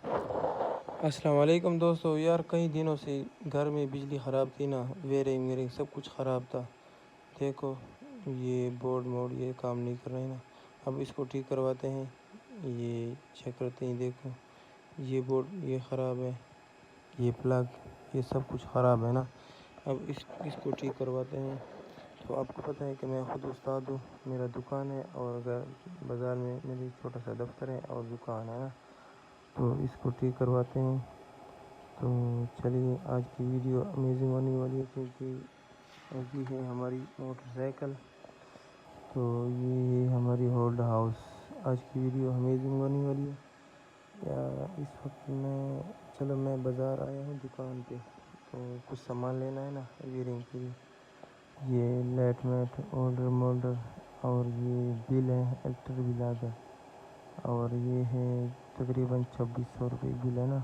السلام علیکم دوستو، یار کئی دنوں سے گھر میں بجلی خراب تھی نا، ویرنگ سب کچھ خراب تھا۔ دیکھو یہ بورڈ موڈ یہ کام نہیں کر رہے نا، اب اس کو ٹھیک کرواتے ہیں، یہ چیک کرتے ہیں۔ دیکھو یہ بورڈ یہ خراب ہے، یہ پلگ یہ سب کچھ خراب ہے نا، اب اس کو ٹھیک کرواتے ہیں۔ تو آپ کو پتہ ہے کہ میں خود استاد ہوں، میرا دکان ہے اور بازار میں میری چھوٹا سا دفتر ہے اور دکان ہے نا، تو اس کو ٹھیک کرواتے ہیں۔ تو چلیے آج کی ویڈیو امیزنگ ہونے والی ہے، کیونکہ یہ ہے ہماری موٹر سائیکل، تو یہ ہماری ہولڈ ہاؤس۔ آج کی ویڈیو امیزنگ ہونے والی ہے۔ یا اس وقت میں بازار آیا ہوں دکان پہ، تو کچھ سامان لینا ہے نا ویرنگ کے لیے۔ یہ لیٹ میٹ آرڈر مولڈر اور یہ بل ہے ایکٹر بل آ گیا، اور یہ ہے تقریباً 2600 روپے بل ہے نا۔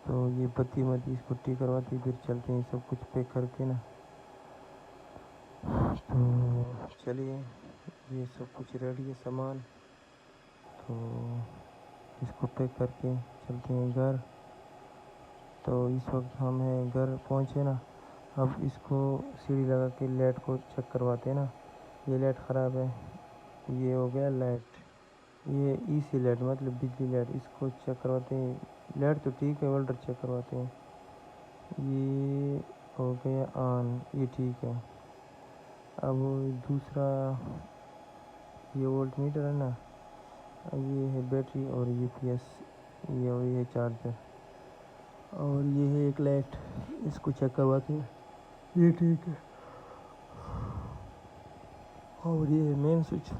تو یہ بتی اس کو ٹھیک کرواتی، پھر چلتے ہیں سب کچھ پیک کر کے نا۔ تو چلیے یہ سب کچھ ریڈی ہے سامان، تو اس کو پیک کر کے چلتے ہیں گھر۔ تو اس وقت ہم ہیں گھر پہنچے نا، اب اس کو سیڑھی لگا کے لائٹ کو چیک کرواتے نا۔ یہ لائٹ خراب ہے، یہ ہو گیا لائٹ، یہ ای سی لائٹ مطلب بجلی لائٹ، اس کو چیک کرواتے ہیں۔ لائٹ تو ٹھیک ہے، ولڈر چیک کرواتے ہیں۔ یہ ہو گیا آن، یہ ٹھیک ہے۔ اب دوسرا یہ وولٹ میٹر ہے نا، یہ ہے بیٹری اور یہ پی ایس، یہ ہے چارجر، اور یہ ہے ایک لائٹ، اس کو چیک کرواتے ہیں، یہ ٹھیک ہے۔ اور یہ ہے مین سوئچ،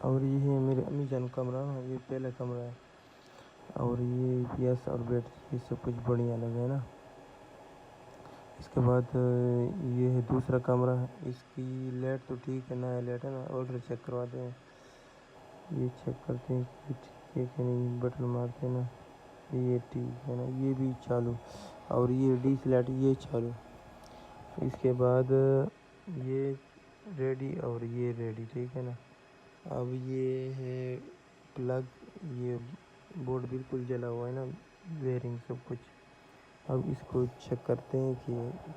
اور یہ ہے میرے امی جان کمرہ، یہ پہلا کمرہ ہے، اور یہ پی ایس اور بیٹری یہ سب کچھ بڑھیا لگا ہے نا۔ اس کے بعد یہ ہے دوسرا کمرہ، اس کی لائٹ تو ٹھیک ہے، نیا لائٹ ہے نا، آرڈر چیک کرواتے ہیں۔ یہ چیک کرتے ہیں کہ ٹھیک ہے کہ نہیں، بٹن مارتے ہیں نا، یہ ٹھیک ہے نا، یہ بھی چالو، اور یہ ڈی سی لائٹ یہ چالو۔ اس کے بعد یہ ریڈی اور یہ ریڈی، ٹھیک ہے نا۔ اب یہ ہے پلگ، یہ بورڈ بالکل جلا ہوا ہے نا، ویرنگ سب کچھ۔ اب اس کو چیک کرتے ہیں کہ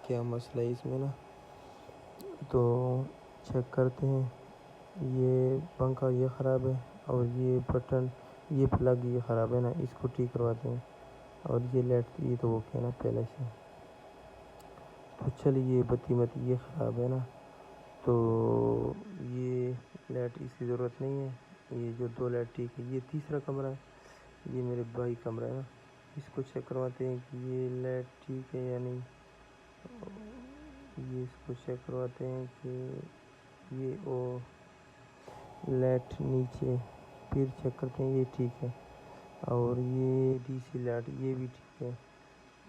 کیا مسئلہ ہے اس میں نا، تو چیک کرتے ہیں۔ یہ پنکھا یہ خراب ہے، اور یہ بٹن یہ پلگ یہ خراب ہے نا، اس کو ٹھیک کرواتے ہیں۔ اور یہ لائٹ یہ تو اوکے نا پہلے سے، تو چلیے یہ بتی یہ خراب ہے نا، تو یہ لائٹ اس کی ضرورت نہیں ہے، یہ جو دو لائٹ ٹھیک ہے۔ یہ تیسرا کمرہ ہے، یہ میرے بھائی کمرہ ہے نا، اس کو چیک کرواتے ہیں کہ یہ لائٹ ٹھیک ہے یا نہیں۔ یہ اس کو چیک کرواتے ہیں کہ یہ لائٹ نیچے، پھر چیک کرتے ہیں یہ ٹھیک ہے، اور یہ ڈی سی لائٹ یہ بھی ٹھیک ہے،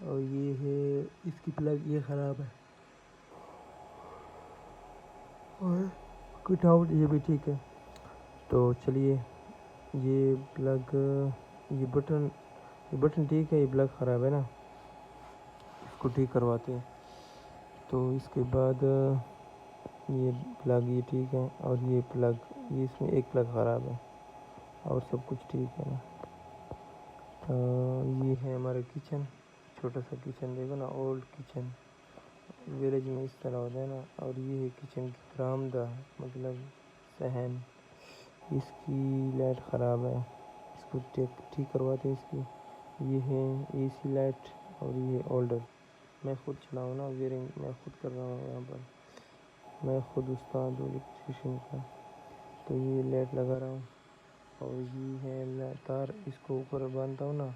اور یہ ہے اس کی پلگ یہ خراب ہے، اور کٹ آؤٹ یہ بھی ٹھیک ہے۔ تو چلیے یہ پلگ یہ بٹن ٹھیک ہے، یہ پلگ خراب ہے نا، اس کو ٹھیک کرواتے ہیں۔ تو اس کے بعد یہ پلگ یہ ٹھیک ہے، اور یہ پلگ یہ اس میں ایک پلگ خراب ہے، اور سب کچھ ٹھیک ہے نا۔ تو یہ ہے ہمارا کچن، چھوٹا سا کچن، دیکھو نا، اولڈ کچن ویلیج میں اس طرح ہوتا ہے نا۔ اور یہ ہے کچن کی برآمدہ مطلب صحن، اس کی لائٹ خراب ہے، اس کو ٹھیک کرواتے ہیں اس کی۔ یہ ہے اے سی لائٹ، اور یہ اولڈر میں خود چلاؤں نا، ویرنگ میں خود کر رہا ہوں یہاں پر، میں خود استاد ہوں الیکٹریشین کا۔ تو یہ لائٹ لگا رہا ہوں، اور یہ ہے تار، اس کو اوپر باندھتا ہوں نا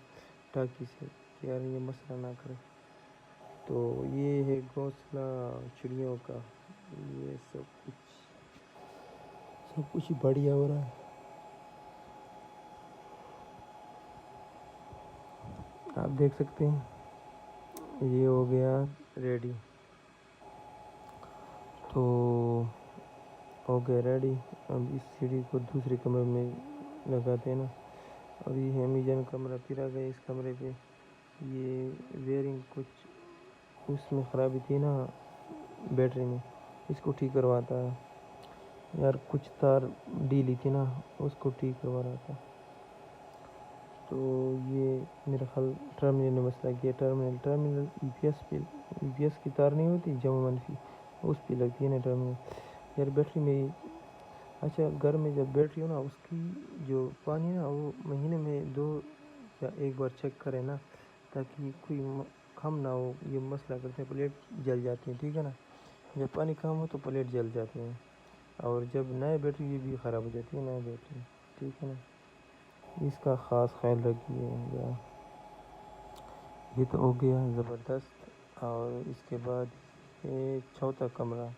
ٹاکی سے، کہ یار یہ مسئلہ نہ کرے۔ تو یہ ہے گھونسلہ چڑیوں کا، یہ سب کچھ بڑھیا ہو رہا ہے۔ آپ دیکھ سکتے ہیں یہ ہو گیا ریڈی، تو ہو گیا ریڈی۔ اب اس سیڑھی کو دوسرے کمرے میں لگاتے ہیں نا، اور یہ ہے امی جان کمرہ، پھر آ گئے اس کمرے پہ۔ یہ ویرنگ کچھ اس میں خرابی تھی نا بیٹری میں، اس کو ٹھیک کرواتا ہے یار، کچھ تار ڈیلی تھی نا، اس کو ٹھیک کروا رہا تھا۔ تو یہ میرا خیال ٹرمینل نے مسئلہ کیا. ٹرمینل ای پی ایس کی تار نہیں ہوتی جمع منفی, اس پہ لگتی ہے نا ٹرمینل. یار بیٹری میں اچھا گھر میں جب بیٹری ہو نا اس کی جو پانی نا وہ مہینے میں 2 یا 1 بار چیک کرے نا, تاکہ کوئی کم نہ ہو. یہ مسئلہ کرتے ہیں پلیٹ جل جاتی ہیں, ٹھیک ہے نا. جب پانی کم ہو تو پلیٹ جل جاتے ہیں, اور جب نئے بیٹری یہ بھی خراب ہو جاتی ہے نئے بیٹری, ٹھیک ہے نا. اس کا خاص خیال رکھیے گا. یہ تو ہو گیا زبردست. اور اس کے بعد یہ چوتھا کمرہ,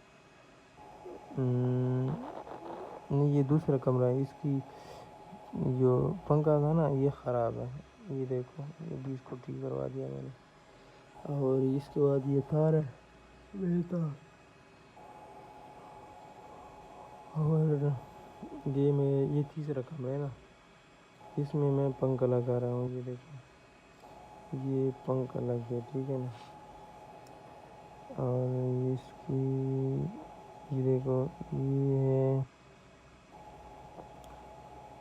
نہیں یہ دوسرا کمرہ ہے. اس کی جو پنکھا تھا نا یہ خراب ہے, یہ دیکھو یہ بھی اس کو ٹھیک کروا دیا میں نے. اور اس کے بعد یہ تار ہے میری تار, اور یہ تیسرا کمرہ ہے نا, اس میں میں پنکھا لگا رہا ہوں. یہ دیکھو یہ پنکھا لگ گیا, ٹھیک ہے نا. اور اس کی یہ دیکھو یہ ہے,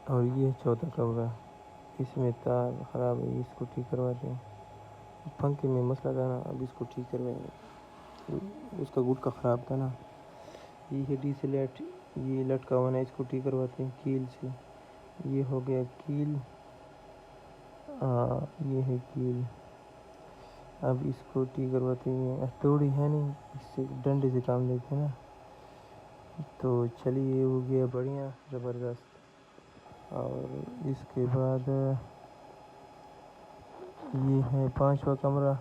اور یہ چوتھا کمرہ, اس میں تار خراب ہے, اس کو ٹھیک کرواتے ہیں. پنکھے میں مسئلہ تھا نا, اب اس کو ٹھیک کروائیں گے. اس کا گٹکا خراب تھا نا. یہ ہے ڈی سی لیٹ, یہ لٹکا ہوا ہے, اس کو ٹھیک کرواتے ہیں کیل سے. یہ ہو گیا کیل, یہ ہے کیل. اب اس کو ٹھیک کرواتے ہیں. ہتھوڑی ہے نہیں, اس سے ڈنڈے سے کام لیتے ہیں نا. تو چلیے یہ ہو گیا بڑھیا زبردست. اور اس کے بعد یہ ہے 5واں کمرہ,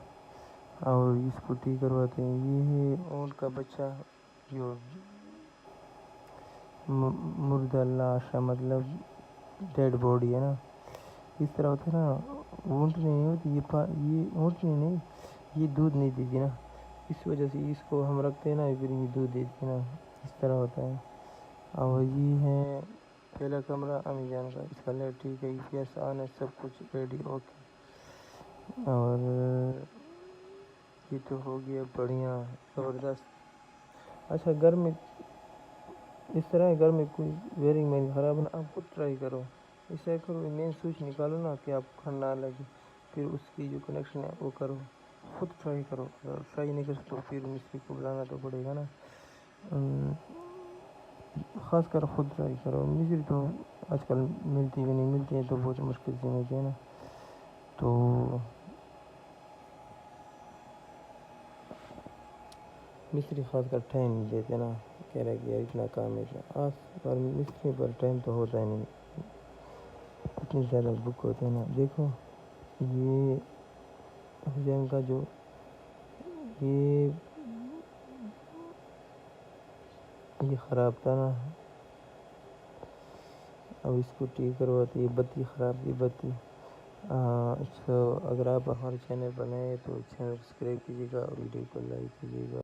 اور اس کو ٹھیک کرواتے ہیں. یہ ہے اونٹ کا بچہ, جو مردہ لاش ہے, مطلب ڈیڈ باڈی ہے نا. اس طرح ہوتا ہے نا, اونٹنی نہیں ہوتی یہ اونٹنی نہیں, یہ دودھ نہیں دیتی نا, اس وجہ سے اس کو ہم رکھتے ہیں نا, پھر یہ دودھ دیتی ہے نا, اس طرح ہوتا ہے. اور یہ ہے پہلا کمرہ امی جان کا, اس کا لیٹ ٹھیک ہے, ای پی ایس آن ہے, سب کچھ ریڈی اوکے. اور یہ تو ہو گیا بڑھیا زبردست. اچھا گھر میں اس طرح ہے, گھر میں کوئی ویرنگ میں خراب ہے نا, آپ خود ٹرائی کرو. ایسا کرو مین سوئچ نکالو نا کہ آپ کو نہ لگے, پھر اس کی جو کنیکشن ہے وہ کرو, خود ٹرائی کرو. اگر ٹرائی نہیں کر سکتے تو پھر مستری کو بلانا تو پڑے گا نا. خاص کر خود ٹرائی کرو. مستری تو آج کل ملتی بھی نہیں, ملتی ہیں تو بہت مشکل سے ملتی ہے نا. تو مستری خاص کر ٹائم نہیں دیتے نا, کہہ رہے کہ اتنا کام ہے اتنا اور مستری پر ٹائم تو ہوتا ہی نہیں, اتنی زیادہ بک ہوتے ہیں نا. دیکھو یہ جن کا جو یہ خراب تھا نا, اب اس کو ٹھیک کرواتی ہے. بتی خراب تھی بتی. اچھا اگر آپ ہمارے چینل پر نئے ہیں تو چینل سبسکرائب کیجیے گا اور ویڈیو کو لائک کیجیے گا.